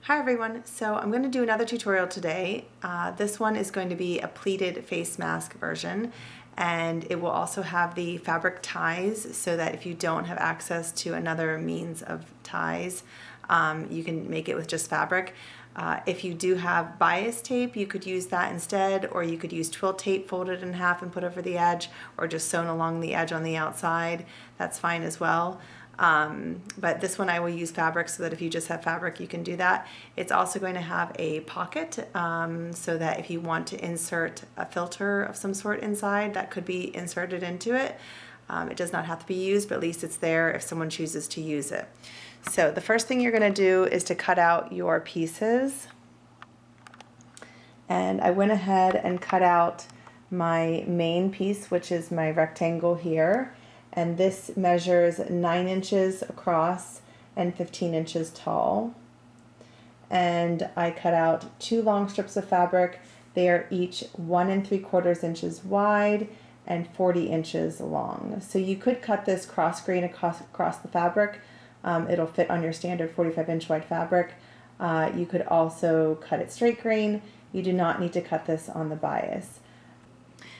Hi everyone, so I'm going to do another tutorial today. This one is going to be a pleated face mask version, and it will also have the fabric ties so that if you don't have access to another means of ties, you can make it with just fabric. If you do have bias tape, you could use that instead, or you could use twill tape folded in half and put over the edge, or just sewn along the edge on the outside. That's fine as well. But this one I will use fabric so that if you just have fabric you can do that. It's also going to have a pocket so that if you want to insert a filter of some sort inside, that could be inserted into it. It does not have to be used, but at least it's there if someone chooses to use it. So the first thing you're going to do is to cut out your pieces. And I went ahead and cut out my main piece, which is my rectangle here. And this measures 9 inches across and 15 inches tall. And I cut out 2 long strips of fabric. They are each 1 3/4 inches wide and 40 inches long. So you could cut this cross grain across the fabric. It'll fit on your standard 45-inch wide fabric. You could also cut it straight grain. You do not need to cut this on the bias.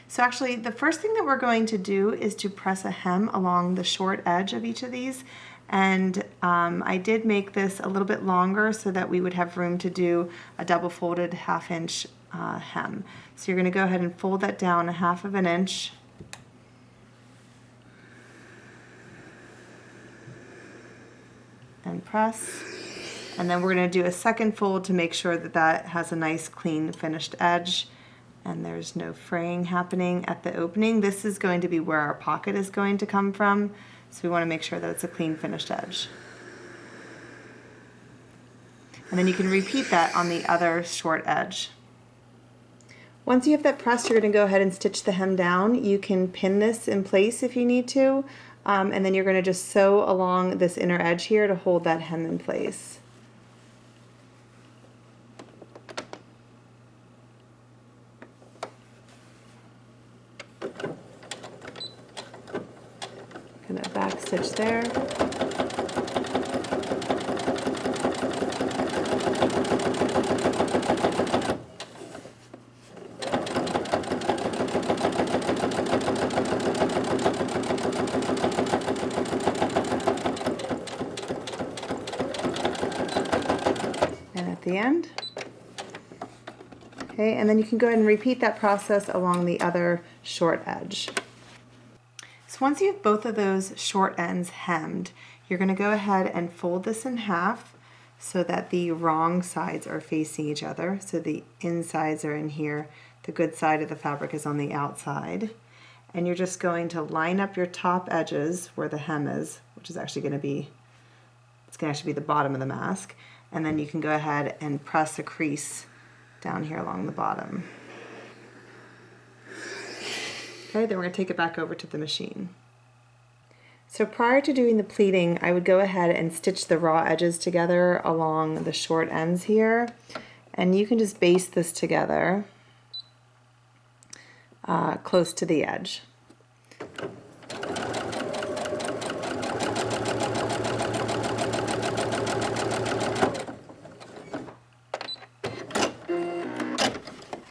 So actually, the first thing that we're going to do is to press a hem along the short edge of each of these. And I did make this a little bit longer so that we would have room to do a double folded 1/2 inch hem. So you're going to go ahead and fold that down 1/2 inch. And press. And then we're going to do a second fold to make sure that that has a nice clean finished edge. And there's no fraying happening at the opening. This is going to be where our pocket is going to come from, so we want to make sure that it's a clean finished edge. And then you can repeat that on the other short edge. Once you have that pressed, you're going to go ahead and stitch the hem down. You can pin this in place if you need to, and then you're going to just sew along this inner edge here to hold that hem in place. Gonna back stitch there. And at the end. Okay, and then you can go ahead and repeat that process along the other short edge. So once you have both of those short ends hemmed, you're going to go ahead and fold this in half so that the wrong sides are facing each other. So the insides are in here, the good side of the fabric is on the outside. And you're just going to line up your top edges where the hem is, which is actually going to be, it's going to actually be the bottom of the mask. And then you can go ahead and press a crease down here along the bottom. Okay, then we're going to take it back over to the machine. So prior to doing the pleating, I would go ahead and stitch the raw edges together along the short ends here. And you can just baste this together close to the edge.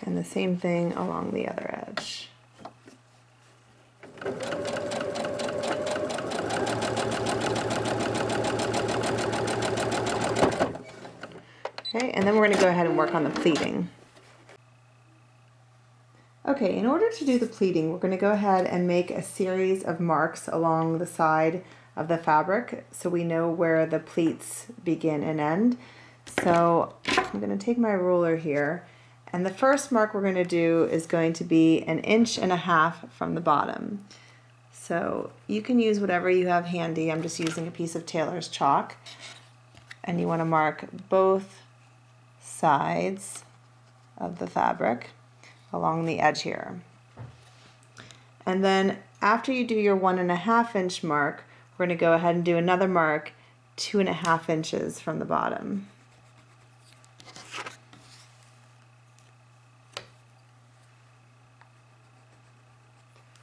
And the same thing along the other edge. Okay, and then we're going to go ahead and work on the pleating. Okay, in order to do the pleating, we're going to go ahead and make a series of marks along the side of the fabric so we know where the pleats begin and end. So I'm going to take my ruler here, and the first mark we're going to do is going to be 1.5 inches from the bottom. So you can use whatever you have handy. I'm just using a piece of tailor's chalk, and you want to mark both sides of the fabric along the edge here. And then after you do your 1.5 inch mark, we're going to go ahead and do another mark 2.5 inches from the bottom.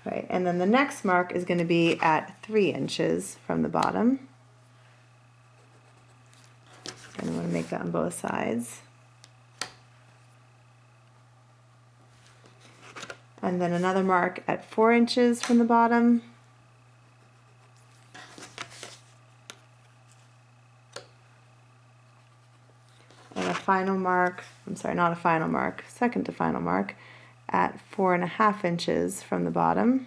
Right, and then the next mark is going to be at 3 inches from the bottom. And I want to make that on both sides. And then another mark at 4 inches from the bottom. And a final mark, I'm sorry, not a final mark, second to final mark at 4.5 inches from the bottom.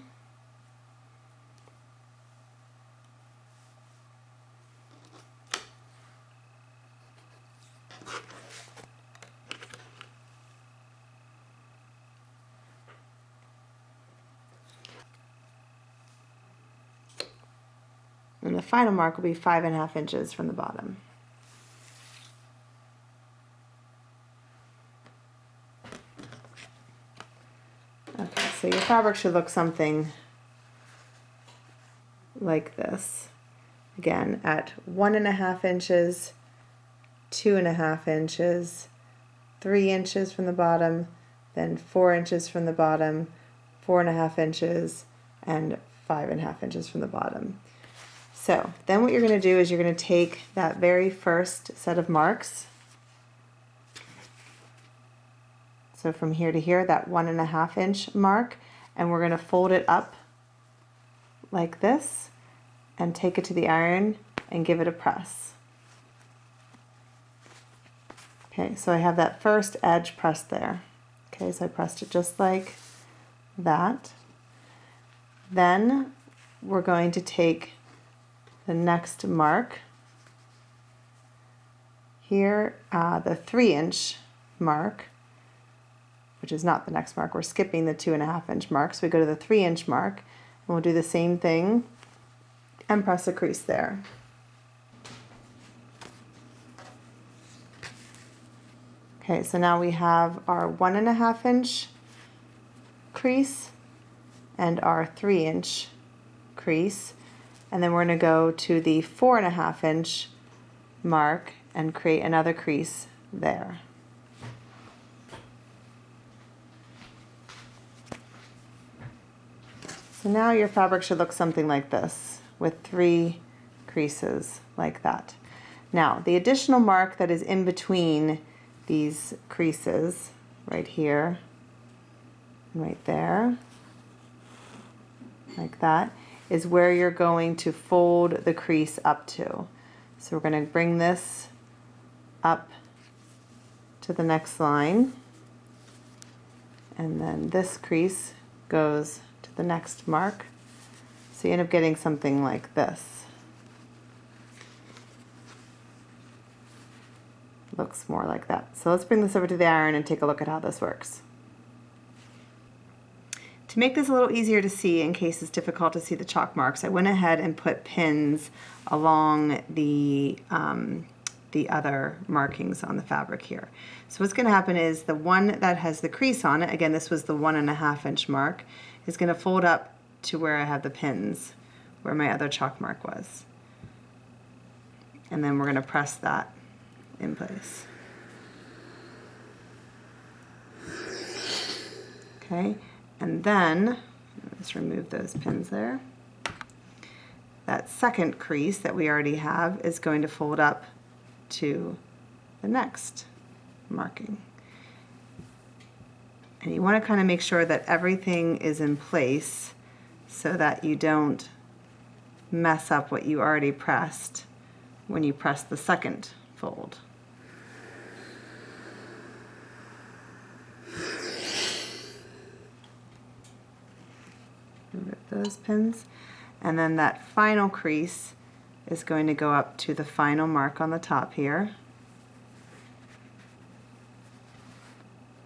And the final mark will be 5.5 inches from the bottom. Okay, so your fabric should look something like this. Again, at 1.5 inches, 2.5 inches, 3 inches from the bottom, then 4 inches from the bottom, 4.5 inches, and 5.5 inches from the bottom. So then what you're going to do is you're going to take that very first set of marks, so from here to here, that 1.5 inch mark, and we're going to fold it up like this and take it to the iron and give it a press. Okay, so I have that first edge pressed there. Okay, so I pressed it just like that. Then we're going to take the next mark here, the 3 inch mark, which is not the next mark. We're skipping the 2.5 inch mark. So we go to the 3 inch mark and we'll do the same thing and press a crease there. Okay, so now we have our 1.5 inch crease and our 3 inch crease. And then we're going to go to the 4.5 inch mark and create another crease there. So now your fabric should look something like this with 3 creases like that. Now the additional mark that is in between these creases right here and right there, like that, is where you're going to fold the crease up to. So we're going to bring this up to the next line, and then this crease goes to the next mark. So you end up getting something like this. Looks more like that. So let's bring this over to the iron and take a look at how this works. To make this a little easier to see in case it's difficult to see the chalk marks, I went ahead and put pins along the other markings on the fabric here. So what's going to happen is the one that has the crease on it, again this was the 1.5 inch mark, is going to fold up to where I have the pins, where my other chalk mark was. And then we're going to press that in place. Okay. And then, let's remove those pins there. That second crease that we already have is going to fold up to the next marking. And you want to kind of make sure that everything is in place so that you don't mess up what you already pressed when you press the second fold. Remove those pins, and then that final crease is going to go up to the final mark on the top here,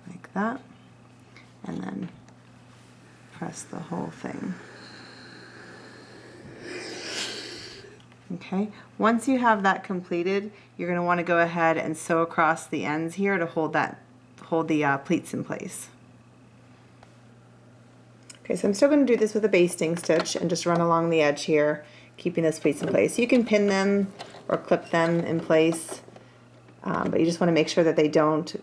like that, and then press the whole thing. Okay, once you have that completed, you're going to want to go ahead and sew across the ends here to hold the pleats in place. Okay, so I'm still going to do this with a basting stitch and just run along the edge here, keeping those pleats in place. You can pin them or clip them in place, but you just want to make sure that they don't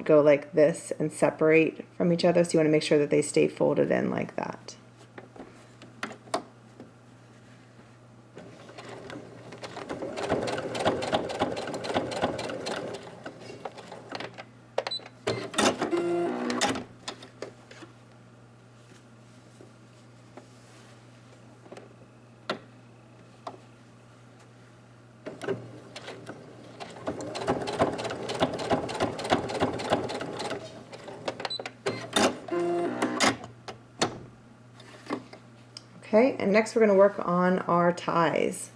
go like this and separate from each other. So you want to make sure that they stay folded in like that. Okay, and next we're going to work on our ties.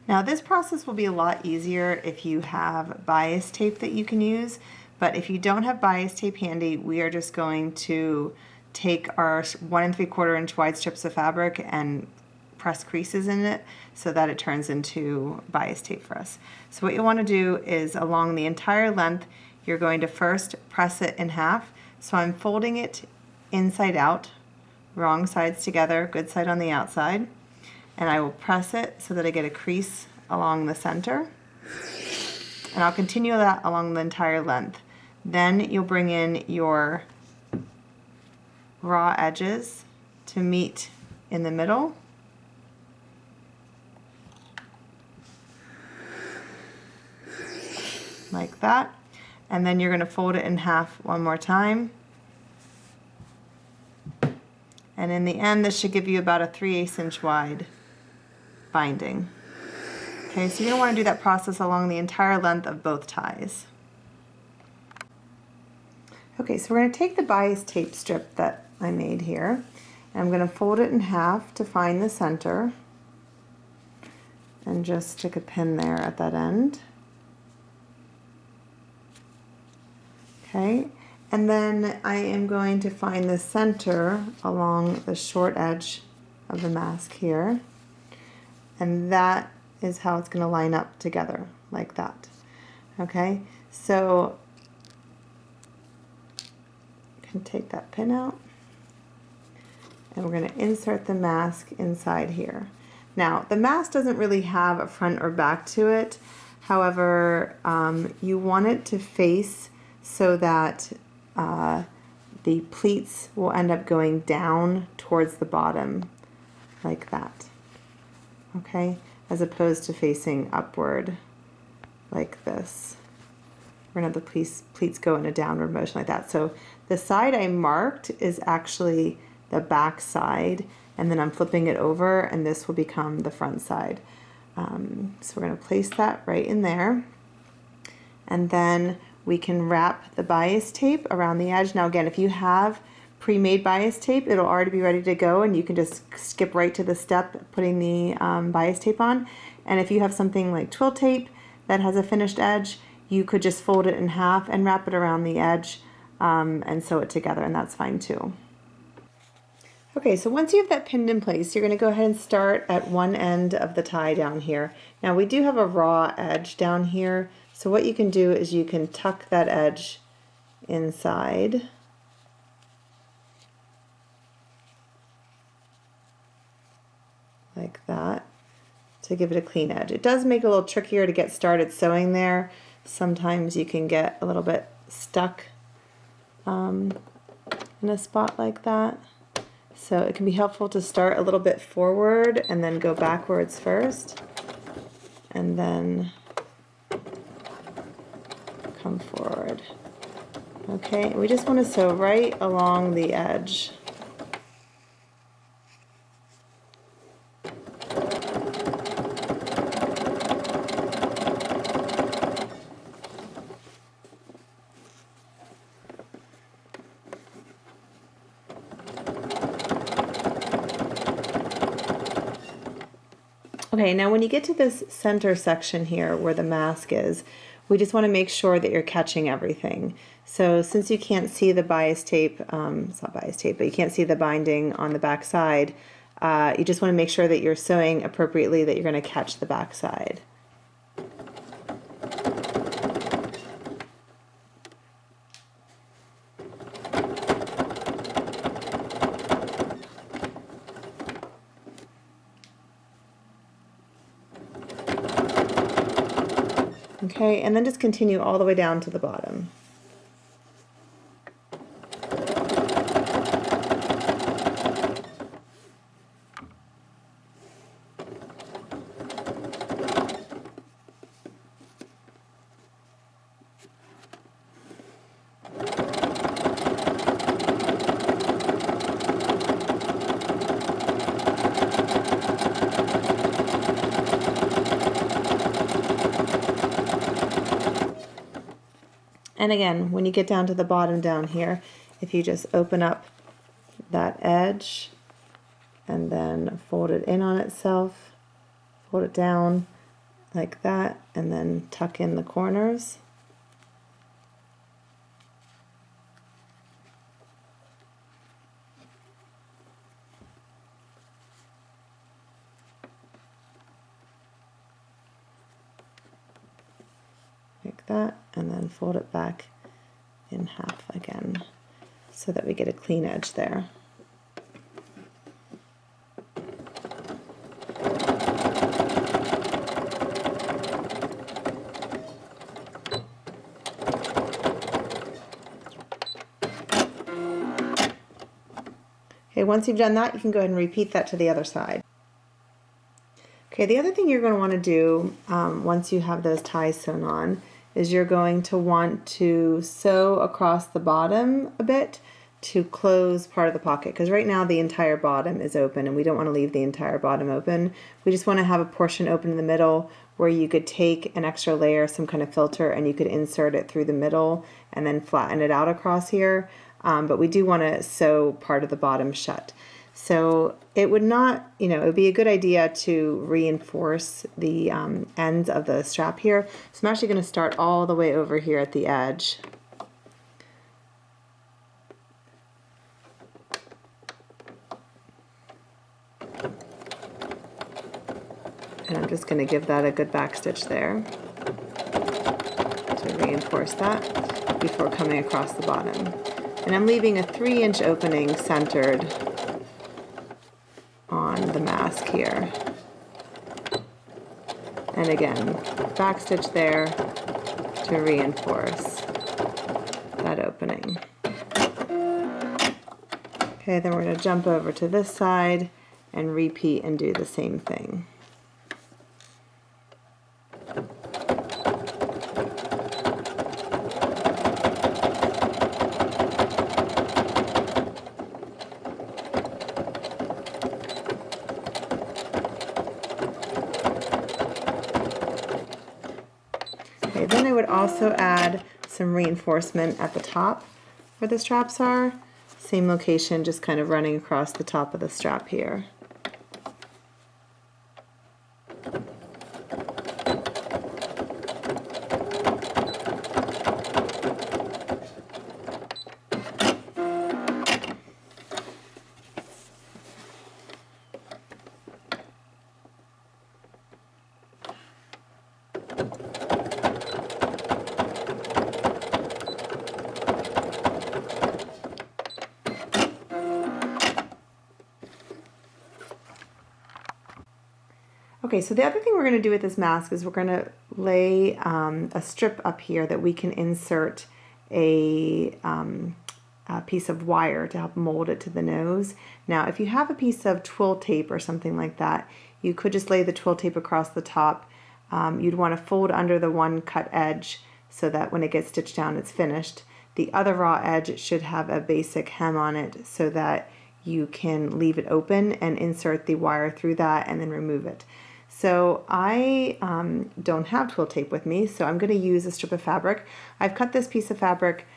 Now this process will be a lot easier if you have bias tape that you can use, but if you don't have bias tape handy, we are just going to take our 1 3/4 inch wide strips of fabric and press creases in it so that it turns into bias tape for us. So what you want to do is along the entire length, you're going to first press it in half. So I'm folding it inside out, wrong sides together, good side on the outside. And I will press it so that I get a crease along the center. And I'll continue that along the entire length. Then you'll bring in your raw edges to meet in the middle. Like that. And then you're going to fold it in half one more time. And in the end, this should give you about a 3/8 inch wide binding. Okay, so you're going to want to do that process along the entire length of both ties. Okay, so we're going to take the bias tape strip that I made here, and I'm going to fold it in half to find the center, and just stick a pin there at that end. Okay, and then I am going to find the center along the short edge of the mask here. And that is how it's going to line up together, like that. Okay, so you can take that pin out, and we're going to insert the mask inside here. Now, the mask doesn't really have a front or back to it. However, you want it to face so that the pleats will end up going down towards the bottom, like that. Okay, as opposed to facing upward like this. We're going to have the pleats go in a downward motion like that. So the side I marked is actually the back side, and then I'm flipping it over, and this will become the front side. So we're going to place that right in there, and then we can wrap the bias tape around the edge. Now again, if you have pre-made bias tape, it'll already be ready to go, and you can just skip right to the step putting the bias tape on. And if you have something like twill tape that has a finished edge, you could just fold it in half and wrap it around the edge and sew it together, and that's fine too. Okay, so once you have that pinned in place, you're going to go ahead and start at one end of the tie down here. Now we do have a raw edge down here, so what you can do is you can tuck that edge inside. Like that, to give it a clean edge. It does make it a little trickier to get started sewing there. Sometimes you can get a little bit stuck in a spot like that. So it can be helpful to start a little bit forward and then go backwards first, and then come forward. Okay, we just want to sew right along the edge. Okay, now when you get to this center section here where the mask is, we just want to make sure that you're catching everything. So since you can't see the bias tape, it's not bias tape, but you can't see the binding on the back side, you just want to make sure that you're sewing appropriately, that you're going to catch the back side. Okay, and then just continue all the way down to the bottom. And again, when you get down to the bottom down here, if you just open up that edge and then fold it in on itself, fold it down like that, and then tuck in the corners. Like that, and then fold it back in half again so that we get a clean edge there. Okay, once you've done that, you can go ahead and repeat that to the other side. Okay, the other thing you're going to want to do once you have those ties sewn on is you're going to want to sew across the bottom a bit to close part of the pocket, because right now the entire bottom is open and we don't want to leave the entire bottom open. We just want to have a portion open in the middle where you could take an extra layer, some kind of filter, and you could insert it through the middle and then flatten it out across here. But we do want to sew part of the bottom shut. So it would not, it would be a good idea to reinforce the ends of the strap here. So I'm actually going to start all the way over here at the edge. And I'm just going to give that a good back stitch there to reinforce that before coming across the bottom. And I'm leaving a 3-inch opening centered on the mask here. And again, back stitch there to reinforce that opening. Okay, then we're going to jump over to this side and repeat and do the same thing. Okay, then I would also add some reinforcement at the top where the straps are. Same location, just kind of running across the top of the strap here. Okay, so the other thing we're going to do with this mask is we're going to lay a strip up here that we can insert a piece of wire to help mold it to the nose. Now, if you have a piece of twill tape or something like that, you could just lay the twill tape across the top. You'd want to fold under the one cut edge so that when it gets stitched down, it's finished. The other raw edge should have a basic hem on it so that you can leave it open and insert the wire through that and then remove it. So I don't have twill tape with me, so I'm going to use a strip of fabric. I've cut this piece of fabric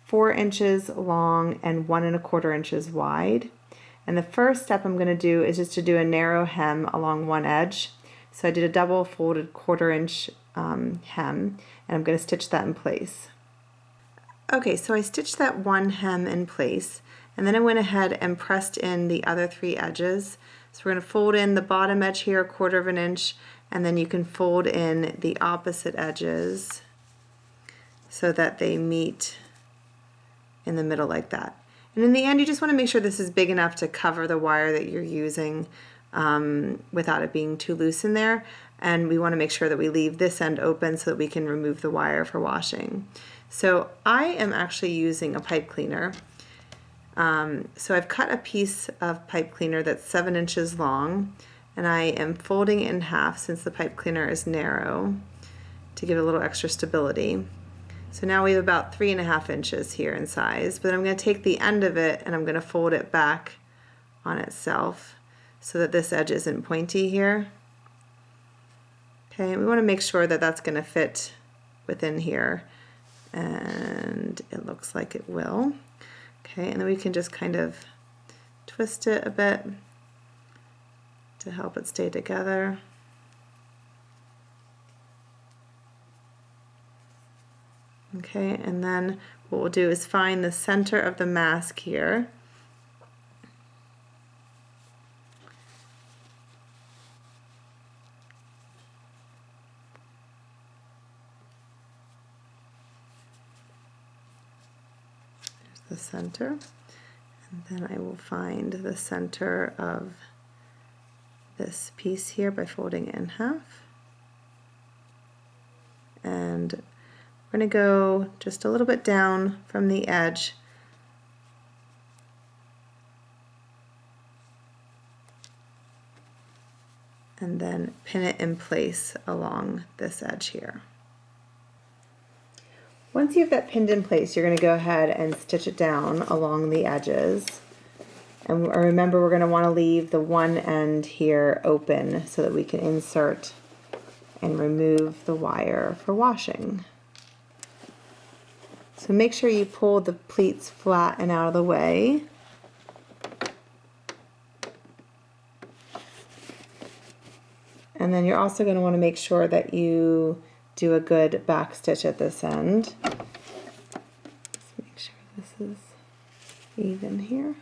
4 inches long and 1 1/4 inches wide. And the first step I'm going to do is just to do a narrow hem along one edge. So I did a double folded 1/4 inch hem, and I'm going to stitch that in place. Okay, so I stitched that one hem in place, and then I went ahead and pressed in the other 3 edges. So we're going to fold in the bottom edge here 1/4 inch, and then you can fold in the opposite edges so that they meet in the middle like that. And in the end, you just want to make sure this is big enough to cover the wire that you're using without it being too loose in there. And we want to make sure that we leave this end open so that we can remove the wire for washing. So I am actually using a pipe cleaner. So I've cut a piece of pipe cleaner that's 7 inches long, and I am folding it in half since the pipe cleaner is narrow to give it a little extra stability. So now we have about 3.5 inches here in size, but I'm going to take the end of it and I'm going to fold it back on itself so that this edge isn't pointy here. Okay, and we want to make sure that that's going to fit within here, and it looks like it will. Okay, and then we can just kind of twist it a bit to help it stay together. Okay, and then what we'll do is find the center of the mask here. The center, and then I will find the center of this piece here by folding it in half, and we're going to go just a little bit down from the edge and then pin it in place along this edge here. Once you have that pinned in place, you're going to go ahead and stitch it down along the edges. And remember, we're going to want to leave the one end here open so that we can insert and remove the wire for washing. So make sure you pull the pleats flat and out of the way. And then you're also going to want to make sure that you do a good back stitch at this end. Let's make sure this is even here.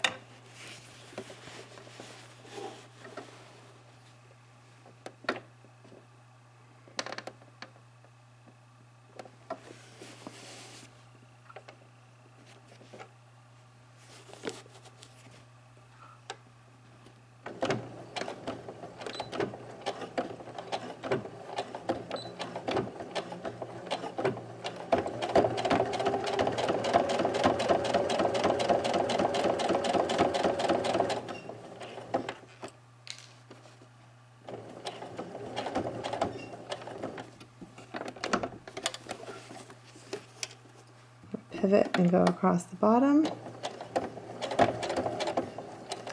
Pivot and go across the bottom.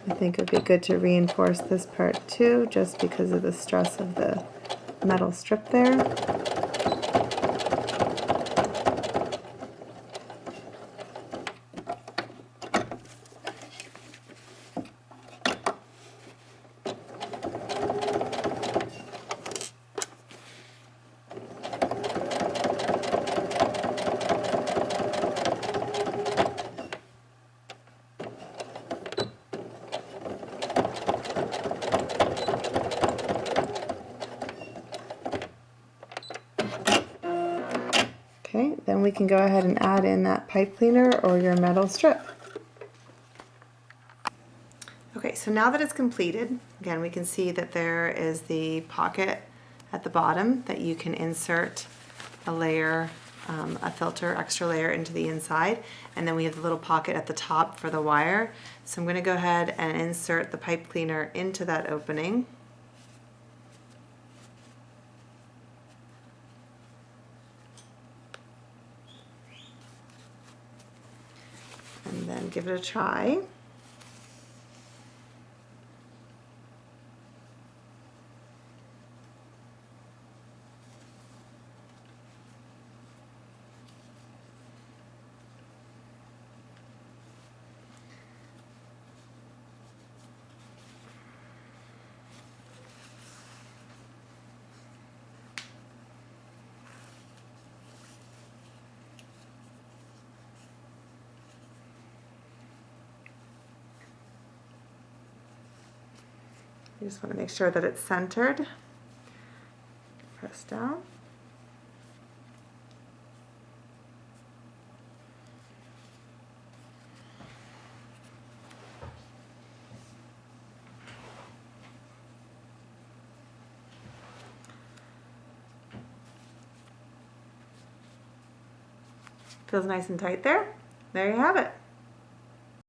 I think it would be good to reinforce this part too, just because of the stress of the metal strip there. Okay, then we can go ahead and add in that pipe cleaner or your metal strip. Okay, so now that it's completed, again, we can see that there is the pocket at the bottom that you can insert a layer, a filter, extra layer into the inside, and then we have the little pocket at the top for the wire. So I'm going to go ahead and insert the pipe cleaner into that opening. And then give it a try. You just want to make sure that it's centered. Press down. Feels nice and tight there. There you have it.